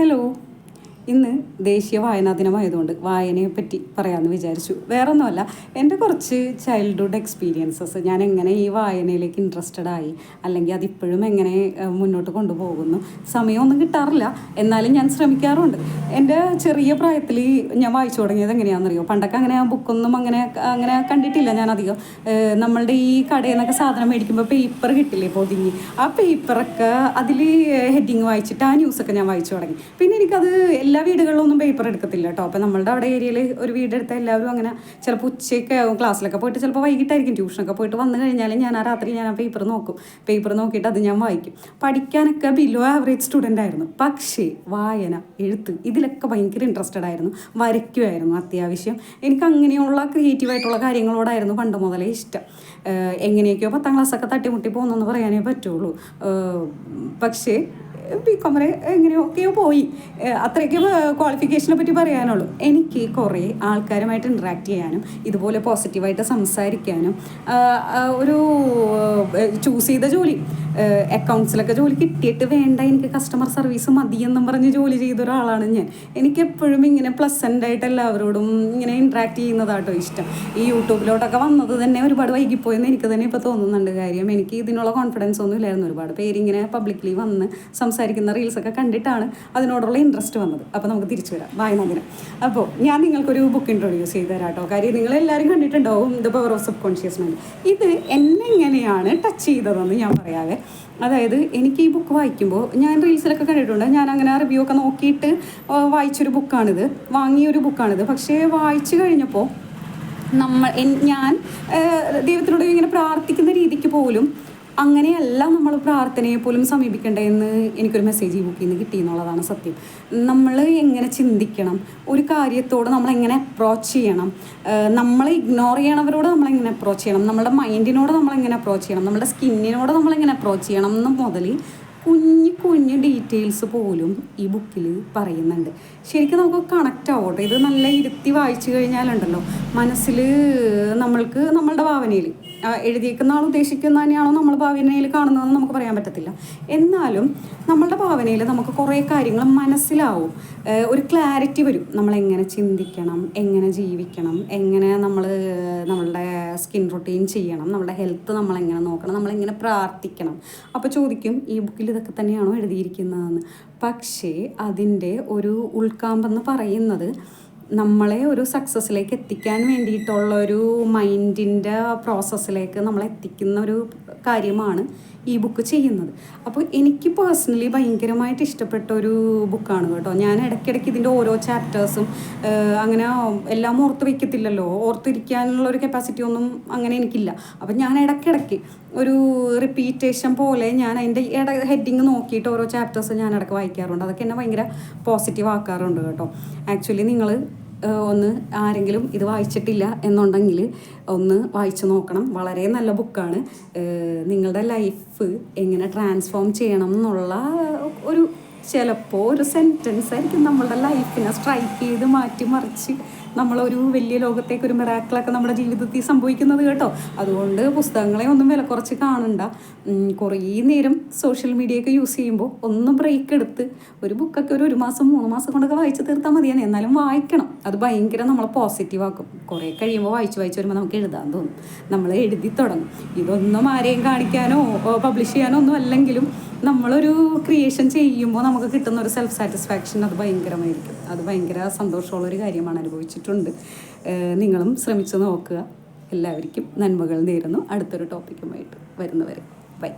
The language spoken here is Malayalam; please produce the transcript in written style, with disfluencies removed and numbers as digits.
ഹലോ. ഇന്ന് ദേശീയ വായനാ ദിനമായതുകൊണ്ട് വായനയെ പറ്റി പറയാമെന്ന് വിചാരിച്ചു. വേറൊന്നുമല്ല, എൻ്റെ കുറച്ച് ചൈൽഡ്ഹുഡ് എക്സ്പീരിയൻസസ്, ഞാൻ എങ്ങനെ ഈ വായനയിലേക്ക് ഇൻട്രസ്റ്റഡ് ആയി, അല്ലെങ്കിൽ അതിപ്പോഴും എങ്ങനെ മുന്നോട്ട് കൊണ്ടുപോകുന്നു. സമയമൊന്നും കിട്ടാറില്ല, എന്നാലും ഞാൻ ശ്രമിക്കാറുണ്ട്. എൻ്റെ ചെറിയ പ്രായത്തിൽ ഞാൻ വായിച്ചു തുടങ്ങിയത് എങ്ങനെയാണെന്നറിയോ? പണ്ടൊക്കെ അങ്ങനെ ബുക്കൊന്നും അങ്ങനെ കണ്ടിട്ടില്ല ഞാനധികം. നമ്മളുടെ ഈ കടയിൽ നിന്നൊക്കെ സാധനം മേടിക്കുമ്പോൾ പേപ്പർ കിട്ടില്ലേ പൊതിഞ്ഞ്, ആ പേപ്പറൊക്കെ അതിൽ ഹെഡിങ് വായിച്ചിട്ട് ആ ന്യൂസൊക്കെ ഞാൻ വായിച്ചു തുടങ്ങി. പിന്നെ എനിക്കത് എല്ലാ വീടുകളിലൊന്നും പേപ്പർ എടുക്കത്തില്ല കേട്ടോ. അപ്പോൾ നമ്മളുടെ അവിടെ ഏരിയയിൽ ഒരു വീടെടുത്ത എല്ലാവരും അങ്ങനെ ചിലപ്പോൾ ഉച്ചയ്ക്ക് ക്ലാസ്സിലൊക്കെ പോയിട്ട് ചിലപ്പോൾ വൈകിട്ടായിരിക്കും ട്യൂഷനൊക്കെ പോയിട്ട് വന്നു കഴിഞ്ഞാൽ ഞാൻ ആ രാത്രി ഞാൻ ആ പേപ്പർ നോക്കും. പേപ്പർ നോക്കിയിട്ട് അത് ഞാൻ വായിക്കും. പഠിക്കാനൊക്കെ ബിലോ ആവറേജ് സ്റ്റുഡൻ്റ് ആയിരുന്നു, പക്ഷേ വായന, എഴുത്ത് ഇതിലൊക്കെ ഭയങ്കര ഇൻട്രസ്റ്റഡ് ആയിരുന്നു. വരയ്ക്കുമായിരുന്നു അത്യാവശ്യം. എനിക്ക് അങ്ങനെയുള്ള ക്രിയേറ്റീവായിട്ടുള്ള കാര്യങ്ങളോടായിരുന്നു പണ്ട് മുതലേ ഇഷ്ടം. എങ്ങനെയൊക്കെയോ 10ാം ക്ലാസ്സൊക്കെ തട്ടിമുട്ടി പോകുന്നെന്ന് പറയാനേ പറ്റുള്ളൂ. പക്ഷേ ബികോമിൽ എങ്ങനെയൊക്കെയോ പോയി. അത്രയ്ക്കും ക്വാളിഫിക്കേഷനെ പറ്റി പറയാനുള്ളൂ. എനിക്ക് കുറേ ആൾക്കാരുമായിട്ട് ഇൻട്രാക്ട് ചെയ്യാനും ഇതുപോലെ പോസിറ്റീവായിട്ട് സംസാരിക്കാനും ഒരു ചൂസ് ചെയ്ത ജോലി, അക്കൗണ്ട്സിലൊക്കെ ജോലി കിട്ടിയിട്ട് വേണ്ട എനിക്ക് കസ്റ്റമർ സർവീസ് മതിയെന്നും പറഞ്ഞ് ജോലി ചെയ്ത ഒരാളാണ് ഞാൻ. എനിക്കെപ്പോഴും ഇങ്ങനെ പ്ലസൻ്റായിട്ട് എല്ലാവരോടും ഇങ്ങനെ ഇൻട്രാക്ട് ചെയ്യുന്നതാട്ടോ ഇഷ്ടം. ഈ യൂട്യൂബിലോട്ടൊക്കെ വന്നത് തന്നെ ഒരുപാട് വൈകിപ്പോയെന്ന് എനിക്ക് തന്നെ ഇപ്പോൾ തോന്നുന്നുണ്ട്. കാര്യം എനിക്ക് ഇതിനുള്ള കോൺഫിഡൻസ് ഒന്നും ഇല്ലായിരുന്നു. ഒരുപാട് പേരിങ്ങനെ പബ്ലിക്കലി വന്ന് സംസാരിക്കുന്ന റീൽസൊക്കെ കണ്ടിട്ടാണ് അതിനോടുള്ള ഇൻട്രസ്റ്റ് വന്നത്. അപ്പോൾ നമുക്ക് തിരിച്ചു വരാം വായനാ ദിനം. അപ്പോൾ ഞാൻ നിങ്ങൾക്കൊരു ബുക്ക് ഇൻട്രൊഡ്യൂസ് ചെയ്ത് തരാം കേട്ടോ. കാര്യം നിങ്ങളെല്ലാവരും കണ്ടിട്ടുണ്ടാവും the power of sub conscious mind. ഇത് എന്നെ എങ്ങനെയാണ് ടച്ച് ചെയ്തതെന്ന് ഞാൻ പറയാവേ. അതായത് എനിക്ക് ഈ ബുക്ക് വായിക്കുമ്പോൾ, ഞാൻ റീൽസിലൊക്കെ കണ്ടിട്ടുണ്ട്, ഞാൻ അങ്ങനെ റിവ്യൂ ഒക്കെ നോക്കിയിട്ട് വായിച്ചൊരു ബുക്കാണിത്, വാങ്ങിയൊരു ബുക്കാണിത്. പക്ഷേ വായിച്ചു കഴിഞ്ഞപ്പോൾ ഞാൻ ദൈവത്തിനോട് ഇങ്ങനെ പ്രാർത്ഥിക്കുന്ന രീതിക്ക് പോലും അങ്ങനെയല്ല നമ്മൾ പ്രാർത്ഥനയെ പോലും സമീപിക്കേണ്ടതെന്ന് എനിക്കൊരു മെസ്സേജ് ഈ ബുക്കിൽ നിന്ന് കിട്ടി എന്നുള്ളതാണ് സത്യം. നമ്മൾ എങ്ങനെ ചിന്തിക്കണം, ഒരു കാര്യത്തോട് നമ്മളെങ്ങനെ അപ്രോച്ച് ചെയ്യണം, നമ്മളെ ഇഗ്നോർ ചെയ്യണവരോട് നമ്മളെങ്ങനെ അപ്രോച്ച് ചെയ്യണം, നമ്മുടെ മൈൻഡിനോട് നമ്മളെങ്ങനെ അപ്രോച്ച് ചെയ്യണം, നമ്മുടെ സ്കിന്നിനോട് നമ്മളെങ്ങനെ അപ്രോച്ച് ചെയ്യണം എന്ന് മുതൽ കുഞ്ഞു ഡീറ്റെയിൽസ് പോലും ഈ ബുക്കിൽ പറയുന്നുണ്ട്. ശരിക്കും നമുക്ക് കണക്റ്റ് ആവട്ടെ. ഇത് നല്ല ഇരുത്തി വായിച്ചു കഴിഞ്ഞാലുണ്ടല്ലോ മനസ്സിൽ നമ്മൾക്ക് നമ്മളുടെ ഭാവനയിൽ എഴുതിയേക്കുന്ന ആൾ ഉദ്ദേശിക്കുന്ന തന്നെയാണോ നമ്മൾ ഭാവനയിൽ കാണുന്നതെന്ന് നമുക്ക് പറയാൻ പറ്റത്തില്ല. എന്നാലും നമ്മളുടെ ഭാവനയിൽ നമുക്ക് കുറേ കാര്യങ്ങൾ മനസ്സിലാവും, ഒരു ക്ലാരിറ്റി വരും. നമ്മളെങ്ങനെ ചിന്തിക്കണം, എങ്ങനെ ജീവിക്കണം, എങ്ങനെ നമ്മളുടെ സ്കിൻ റൊട്ടീൻ ചെയ്യണം, നമ്മുടെ ഹെൽത്ത് നമ്മളെങ്ങനെ നോക്കണം, നമ്മളെങ്ങനെ പ്രാർത്ഥിക്കണം. അപ്പോൾ ചോദിക്കും, ഈ ബുക്കിൽ ഇതൊക്കെ തന്നെയാണോ എഴുതിയിരിക്കുന്നതെന്ന്. പക്ഷേ അതിൻ്റെ ഒരു ഉൾക്കാമ്പെന്ന് പറയുന്നത് നമ്മളെ ഒരു സക്സസ്സിലേക്ക് എത്തിക്കാൻ വേണ്ടിയിട്ടുള്ളൊരു മൈൻഡിൻ്റെ പ്രോസസ്സിലേക്ക് നമ്മളെത്തിക്കുന്ന ഒരു കാര്യമാണ് ഈ ബുക്ക് ചെയ്യുന്നത്. അപ്പോൾ എനിക്ക് പേഴ്സണലി ഭയങ്കരമായിട്ട് ഇഷ്ടപ്പെട്ട ഒരു ബുക്കാണ് കേട്ടോ. ഞാൻ ഇടയ്ക്കിടയ്ക്ക് ഇതിൻ്റെ ഓരോ ചാപ്റ്റേഴ്സും അങ്ങനെ എല്ലാം ഓർത്ത് വയ്ക്കത്തില്ലല്ലോ, ഓർത്തിരിക്കാനുള്ളൊരു കപ്പാസിറ്റി ഒന്നും അങ്ങനെ എനിക്കില്ല. അപ്പം ഞാൻ ഇടയ്ക്കിടയ്ക്ക് ഒരു റിപ്പീറ്റേഷൻ പോലെ ഞാൻ അതിൻ്റെ ഹെഡിങ് നോക്കിയിട്ട് ഓരോ ചാപ്റ്റേഴ്സ് ഞാൻ ഇടയ്ക്ക് വായിക്കാറുണ്ട്. അതൊക്കെ എന്നെ ഭയങ്കര പോസിറ്റീവ് ആക്കാറുണ്ട് കേട്ടോ. ആക്ച്വലി നിങ്ങൾ ഒന്ന് ആരെങ്കിലും ഇത് വായിച്ചിട്ടില്ല എന്നുണ്ടെങ്കിൽ ഒന്ന് വായിച്ചു നോക്കണം. വളരെ നല്ല ബുക്കാണ്. നിങ്ങളുടെ ലൈഫ് എങ്ങനെ ട്രാൻസ്ഫോം ചെയ്യണം എന്നുള്ള ഒരു ചിലപ്പോൾ ഒരു സെൻറ്റൻസ് ആയിരിക്കും നമ്മളുടെ ലൈഫിനെ സ്ട്രൈക്ക് ചെയ്ത് മാറ്റിമറിച്ച് നമ്മളൊരു വലിയ ലോകത്തേക്ക് ഒരു മിറാക്കിളൊക്കെ നമ്മുടെ ജീവിതത്തിൽ സംഭവിക്കുന്നത് കേട്ടോ. അതുകൊണ്ട് പുസ്തകങ്ങളെ ഒന്നും വില കുറച്ച് കാണണ്ട. കുറേ നേരം സോഷ്യൽ മീഡിയയൊക്കെ യൂസ് ചെയ്യുമ്പോൾ ഒന്ന് ബ്രേക്ക് എടുത്ത് ഒരു ബുക്കൊക്കെ ഒരു മാസം 3 മാസം കൊണ്ടൊക്കെ വായിച്ച് തീർത്താൽ മതിയാണ്. എന്നാലും വായിക്കണം. അത് ഭയങ്കര നമ്മളെ പോസിറ്റീവ് ആക്കും. കുറേ കഴിയുമ്പോൾ വായിച്ച് വരുമ്പോൾ നമുക്ക് എഴുതാൻ തോന്നും, നമ്മൾ എഴുതി തുടങ്ങും. ഇതൊന്നും ആരെയും കാണിക്കാനോ പബ്ലിഷ് ചെയ്യാനോ ഒന്നും അല്ലെങ്കിലും നമ്മളൊരു ക്രിയേഷൻ ചെയ്യുമ്പോൾ നമുക്ക് കിട്ടുന്ന ഒരു സെൽഫ് സാറ്റിസ്ഫാക്ഷൻ അത് ഭയങ്കരമായിരിക്കും. അത് ഭയങ്കര സന്തോഷമുള്ളൊരു കാര്യമാണ്. അനുഭവിച്ചിട്ടുണ്ട്. നിങ്ങളും ശ്രമിച്ച് നോക്കുക. എല്ലാവർക്കും നന്മകൾ നേരുന്നു. അടുത്തൊരു ടോപ്പിക്കുമായിട്ട് വരുന്നവരെ ബൈ.